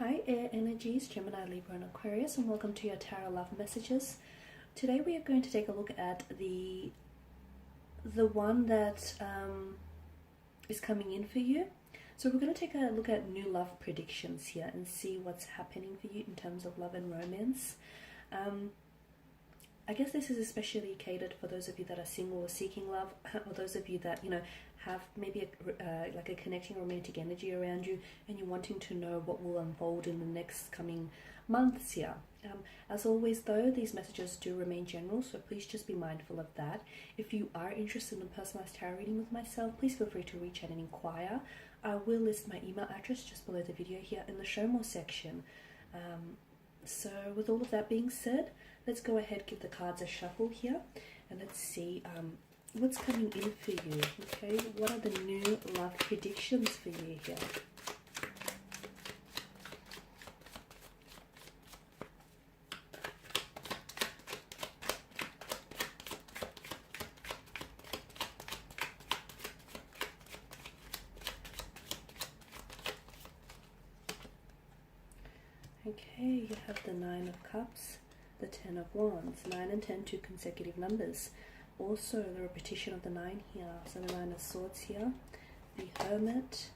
Hi air energies, Gemini, Libra and Aquarius, and welcome to your tarot love messages. Today we are going to take a look at the one that is coming in for you. So we're going to take a look at new love predictions here and see what's happening for you in terms of love and romance. I guess this is especially catered for those of you that are single or seeking love, or those of you that, have maybe like a connecting romantic energy around you and you're wanting to know what will unfold in the next coming months here. As always though, these messages do remain general, so please just be mindful of that. If you are interested in a personalized tarot reading with myself, please feel free to reach out and inquire. I will list my email address just below the video here in the show more section. So with all of that being said, let's go ahead, give the cards a shuffle here, and let's see what's coming in for you. Okay, what are the new love predictions for you here? Okay, you have the Nine of Cups, the Ten of Wands. 9 and 10, two consecutive numbers. Also the repetition of the 9 here, so the 9 of Swords here, the Hermit,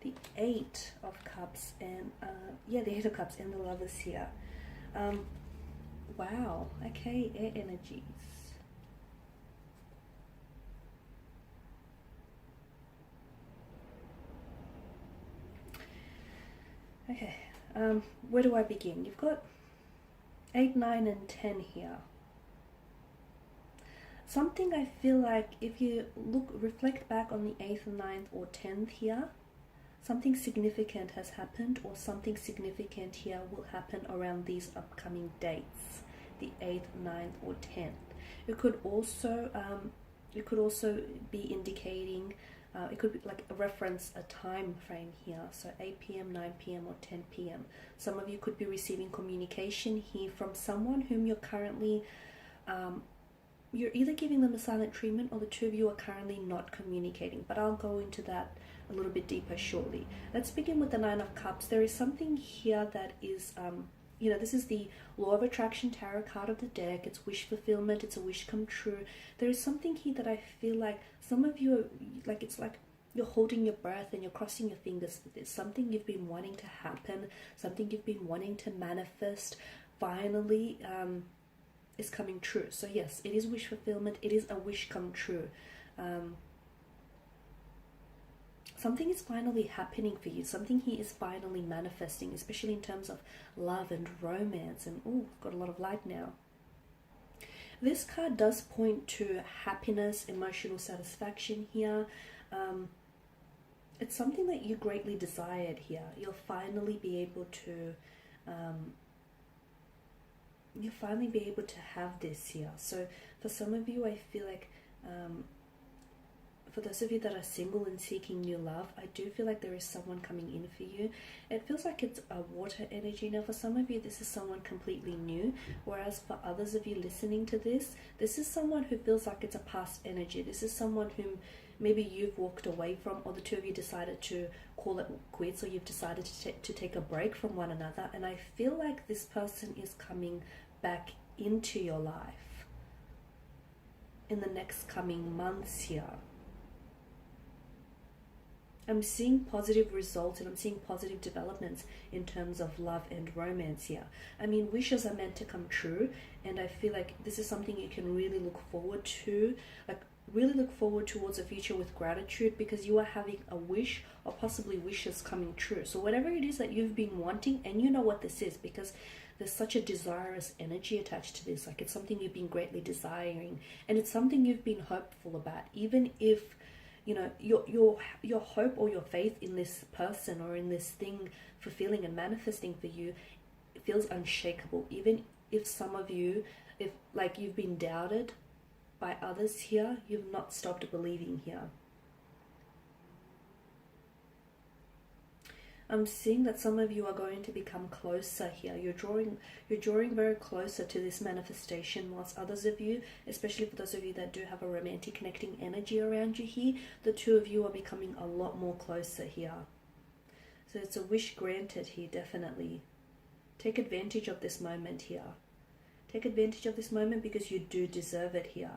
the 8 of Cups, and the 8 of Cups, and the Lovers here. Wow, okay, air energies. Okay, where do I begin? You've got 8, 9 and 10 here. Something I feel like if you reflect back on the 8th, 9th or 10th here, something significant has happened, or something significant here will happen around these upcoming dates, the 8th, 9th or 10th. It could also be indicating, it could be like a reference, a time frame here, so 8 p.m, 9 p.m. or 10 p.m. Some of you could be receiving communication here from someone whom you're currently, you're either giving them a silent treatment, or the two of you are currently not communicating, but I'll go into that a little bit deeper shortly. Let's begin with the 9 of Cups. There is something here that is, this is the Law of Attraction tarot card of the deck. It's wish fulfillment. It's a wish come true. There is something here that I feel like some of you are, like, it's like you're holding your breath and you're crossing your fingers for this. Something you've been wanting to happen, something you've been wanting to manifest, finally is coming true. So yes, it is wish fulfillment. It is a wish come true. Something is finally happening for you. Something here is finally manifesting, especially in terms of love and romance. And oh, got a lot of light now. This card does point to happiness, emotional satisfaction here. It's something that you greatly desired here. You'll finally be able to have this here. So for some of you, I feel like for those of you that are single and seeking new love, I do feel like there is someone coming in for you. It feels like it's a water energy. Now for some of you, this is someone completely new, whereas for others of you listening to this, this is someone who feels like it's a past energy. This is someone whom maybe you've walked away from, or the two of you decided to call it quits, or you've decided to take a break from one another. And I feel like this person is coming back into your life in the next coming months here. I'm seeing positive results and I'm seeing positive developments in terms of love and romance here. I mean, wishes are meant to come true, and I feel like this is something you can really look forward to, like really look forward towards a future with gratitude, because you are having a wish, or possibly wishes coming true. So whatever it is that you've been wanting, and you know what this is, because there's such a desirous energy attached to this, like it's something you've been greatly desiring, and it's something you've been hopeful about, even if your hope or your faith in this person or in this thing fulfilling and manifesting for you, it feels unshakable. Even if some of you, if like you've been doubted by others here, you've not stopped believing here. I'm seeing that some of you are going to become closer here. You're drawing very closer to this manifestation, whilst others of you, especially for those of you that do have a romantic connecting energy around you here, the two of you are becoming a lot more closer here. So So it's a wish granted here, definitely. Take advantage of this moment here. Take advantage of this moment because you do deserve it here.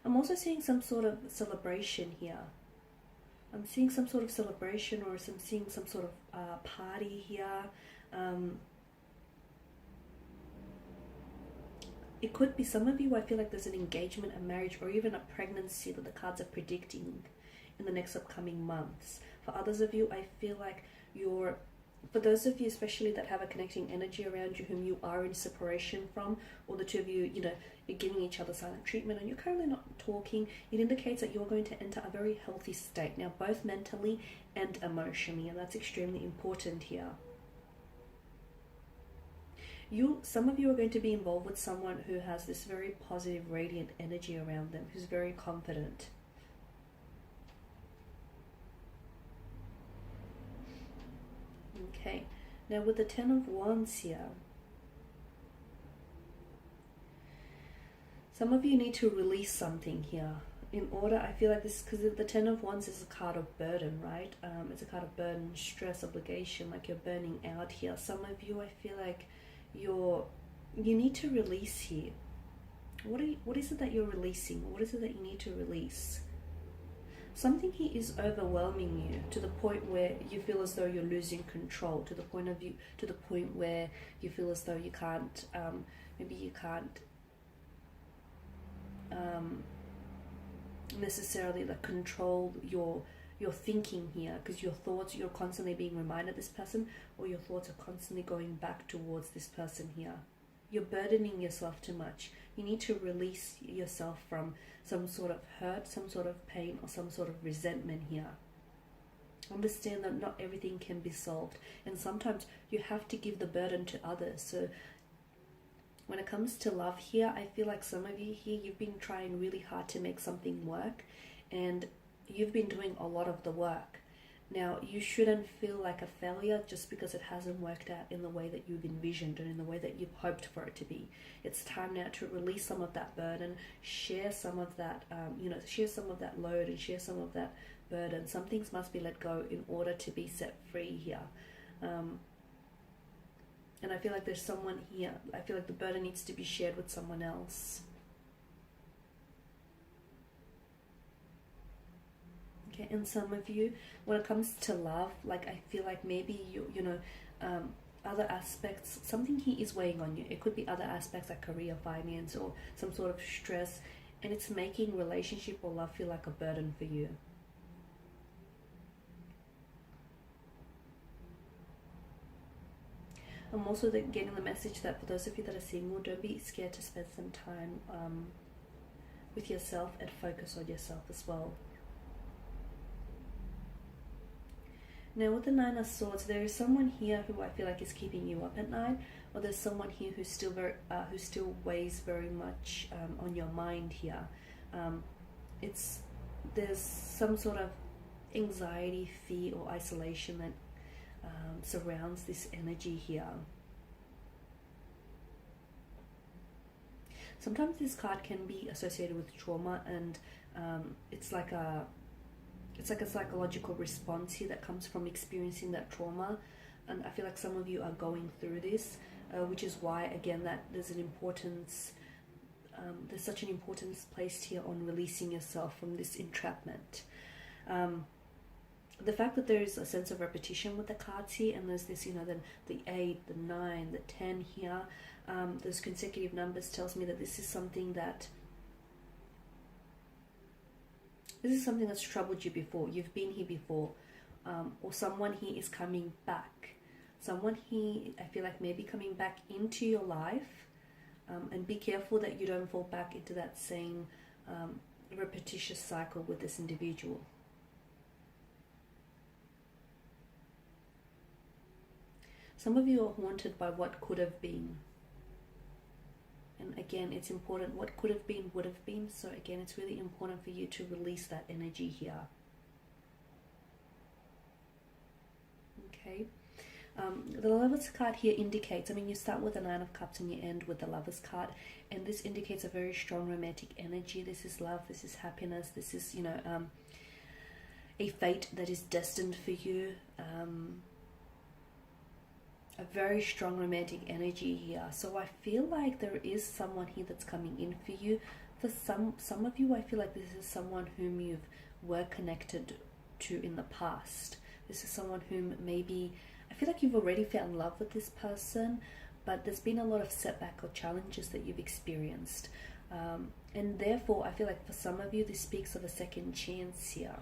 I'm also seeing some sort of celebration here. I'm seeing some sort of celebration, or I'm seeing some sort of party here. It could be some of you, I feel like there's an engagement, a marriage, or even a pregnancy that the cards are predicting in the next upcoming months. For others of you, I feel like for those of you especially that have a connecting energy around you whom you are in separation from, or the two of you, you're giving each other silent treatment and you're currently not talking, it indicates that you're going to enter a very healthy state now, both mentally and emotionally, and that's extremely important here. Some of you are going to be involved with someone who has this very positive, radiant energy around them, who's very confident. Okay, now with the Ten of Wands here, some of you need to release something here. In order, I feel like this, because the Ten of Wands is a card of burden, right? It's a card of burden, stress, obligation, like you're burning out here. Some of you, I feel like you need to release here. What is it that you're releasing? What is it that you need to release? Something here is overwhelming you to the point where you feel as though you're losing control, to the point where you feel as though you can't, maybe you can't necessarily like control your thinking here, because your thoughts, you're constantly being reminded of this person, or your thoughts are constantly going back towards this person here. You're burdening yourself too much. You need to release yourself from some sort of hurt, some sort of pain, or some sort of resentment here. Understand that not everything can be solved, and sometimes you have to give the burden to others. So when it comes to love here, I feel like some of you here, you've been trying really hard to make something work, and you've been doing a lot of the work. Now, you shouldn't feel like a failure just because it hasn't worked out in the way that you've envisioned and in the way that you've hoped for it to be. It's time now to release some of that burden, share some of that, share some of that load and share some of that burden. Some things must be let go in order to be set free here. And I feel like there's someone here, I feel like the burden needs to be shared with someone else. Okay, and some of you, when it comes to love, like I feel like maybe other aspects, something here is weighing on you. It could be other aspects like career, finance, or some sort of stress, and it's making relationship or love feel like a burden for you. I'm also getting the message that for those of you that are single, don't be scared to spend some time with yourself and focus on yourself as well. Now with the Nine of Swords, there is someone here who I feel like is keeping you up at night, or there's someone here who's still weighs very much on your mind here. There's some sort of anxiety, fear, or isolation that surrounds this energy here. Sometimes this card can be associated with trauma, and it's like a psychological response here that comes from experiencing that trauma. And I feel like some of you are going through this, which is why, again, that there's an importance, there's such an importance placed here on releasing yourself from this entrapment. The fact that there is a sense of repetition with the cards here, and there's this, then the 8, the 9, the 10 here, those consecutive numbers tells me that this is something that's troubled you before. You've been here before, or someone here is coming back. Someone here, I feel like, maybe coming back into your life, and be careful that you don't fall back into that same repetitious cycle with this individual. Some of you are haunted by what could have been. And again, it's important. What could have been would have been. So again, it's really important for you to release that energy here. Okay. The Lovers card here indicates, I mean, you start with the Nine of Cups and you end with the Lovers card, and this indicates a very strong romantic energy. This is love, this is happiness, this is, you know, a fate that is destined for you. A very strong romantic energy here. So I feel like there is someone here that's coming in for you. For some of you, I feel like this is someone whom you've were connected to in the past. This is someone whom maybe, I feel like you've already found love with this person, but there's been a lot of setback or challenges that you've experienced. And therefore, I feel like for some of you, this speaks of a second chance here.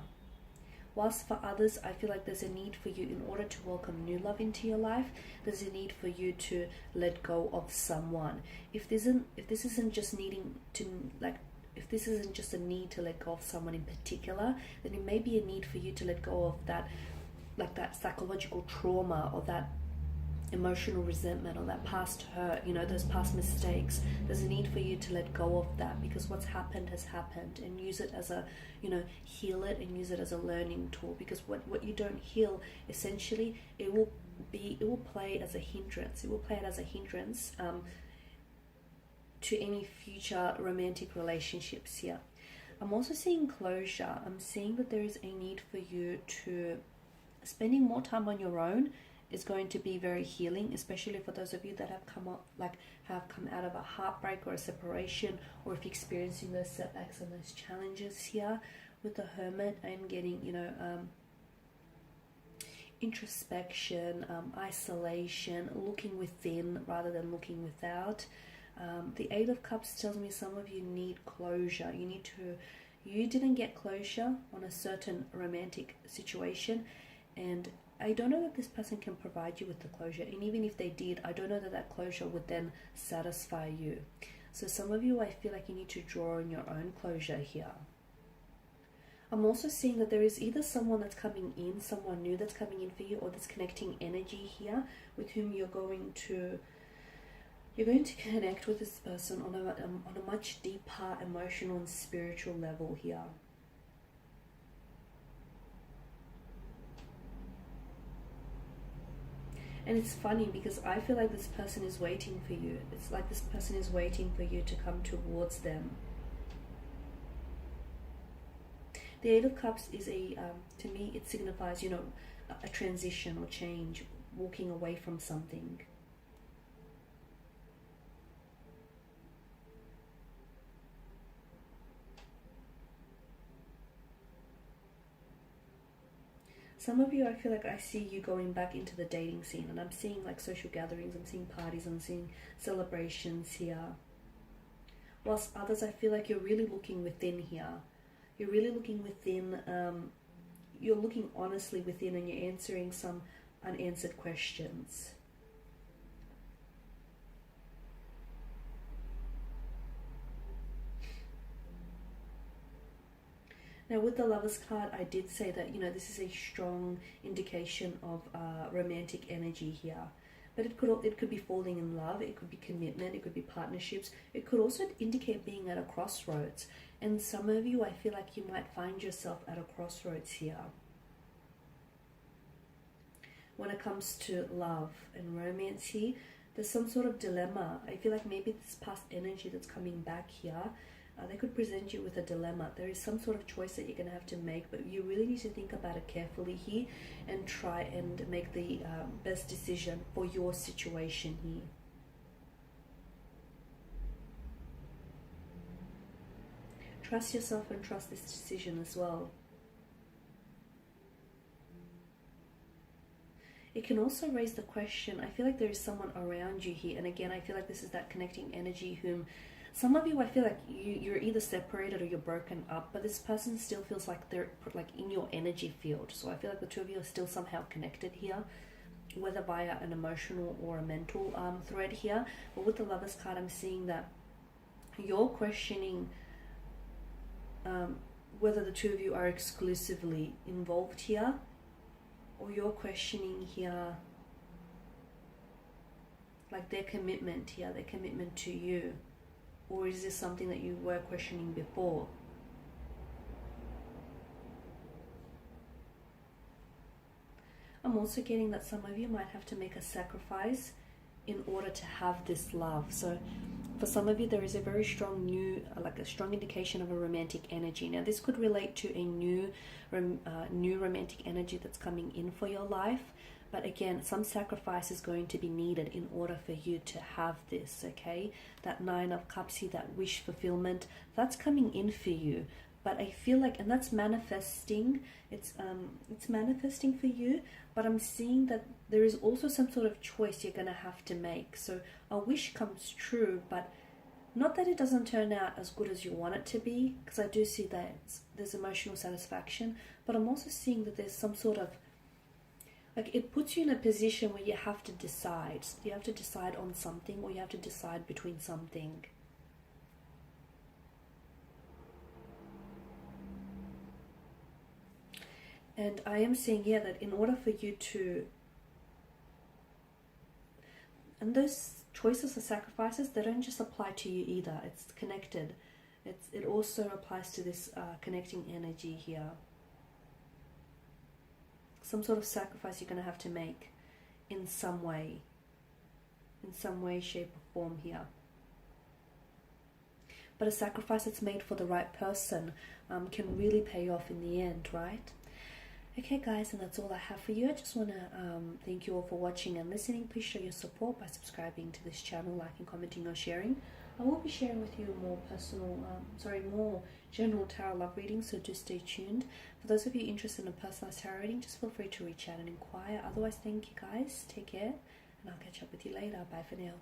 Whilst for others, I feel like there's a need for you, in order to welcome new love into your life, there's a need for you to let go of someone. If this isn't just needing to, like, if this isn't just a need to let go of someone in particular, then it may be a need for you to let go of that, like that psychological trauma or that emotional resentment or that past hurt, you know, those past mistakes. There's a need for you to let go of that, because what's happened has happened, and use it as a, you know, heal it and use it as a learning tool. Because what you don't heal, essentially, it will play as a hindrance. It will play it as a hindrance to any future romantic relationships here. I'm also seeing closure. I'm seeing that there is a need for you to spending more time on your own is going to be very healing, especially for those of you that have come out of a heartbreak or a separation, or if you're experiencing those setbacks and those challenges here. With the Hermit, I'm getting, you know, introspection, isolation, looking within rather than looking without. The Eight of Cups tells me some of you need closure. You didn't get closure on a certain romantic situation, and I don't know that this person can provide you with the closure. And even if they did, I don't know that that closure would then satisfy you. So some of you, I feel like you need to draw on your own closure here. I'm also seeing that there is either someone that's coming in, someone new that's coming in for you, or this connecting energy here with whom you're going to connect with this person on a much deeper emotional and spiritual level here. And it's funny because I feel like this person is waiting for you. It's like this person is waiting for you to come towards them. The Eight of Cups is to me, it signifies, you know, a transition or change, walking away from something. Some of you, I feel like I see you going back into the dating scene, and I'm seeing like social gatherings, I'm seeing parties, I'm seeing celebrations here. Whilst others, I feel like you're really looking within here. You're really looking within, you're looking honestly within, and you're answering some unanswered questions. Now with the Lovers card, I did say that, you know, this is a strong indication of romantic energy here. But it could be falling in love, it could be commitment, it could be partnerships. It could also indicate being at a crossroads. And some of you, I feel like you might find yourself at a crossroads here. When it comes to love and romance here, there's some sort of dilemma. I feel like maybe this past energy that's coming back here, they could present you with a dilemma. There is some sort of choice that you're going to have to make, but you really need to think about it carefully here and try and make the best decision for your situation here. Trust yourself and trust this decision as well. It can also raise the question, I feel like there is someone around you here, and again, I feel like this is that connecting energy whom some of you, I feel like you're either separated or you're broken up, but this person still feels like they're like in your energy field. So I feel like the two of you are still somehow connected here, whether via an emotional or a mental thread here. But with the Lovers card, I'm seeing that you're questioning whether the two of you are exclusively involved here, or you're questioning here like their commitment here, their commitment to you. Or is this something that you were questioning before? I'm also getting that some of you might have to make a sacrifice in order to have this love. So for some of you, there is a very strong like a strong indication of a romantic energy. Now, this could relate to a new romantic energy that's coming in for your life. But again, some sacrifice is going to be needed in order for you to have this, okay? That Nine of Cups here, that wish fulfillment, that's coming in for you. But I feel like, and that's manifesting, it's manifesting for you, but I'm seeing that there is also some sort of choice you're going to have to make. So a wish comes true, but not that it doesn't turn out as good as you want it to be, because I do see that there's emotional satisfaction, but I'm also seeing that there's some sort of, like, it puts you in a position where you have to decide. You have to decide on something, or you have to decide between something. And I am seeing here that in order for you to, and those choices or sacrifices, they don't just apply to you either. It's connected. It also applies to this connecting energy here. Some sort of sacrifice you're going to have to make in some way, shape or form here. But a sacrifice that's made for the right person can really pay off in the end, right? Okay guys, and that's all I have for you. I just want to thank you all for watching and listening. Please show your support by subscribing to this channel, liking, commenting or sharing. I will be sharing with you more more general tarot love readings, so do stay tuned. For those of you interested in a personalized tarot reading, just feel free to reach out and inquire. Otherwise, thank you guys, take care, and I'll catch up with you later. Bye for now.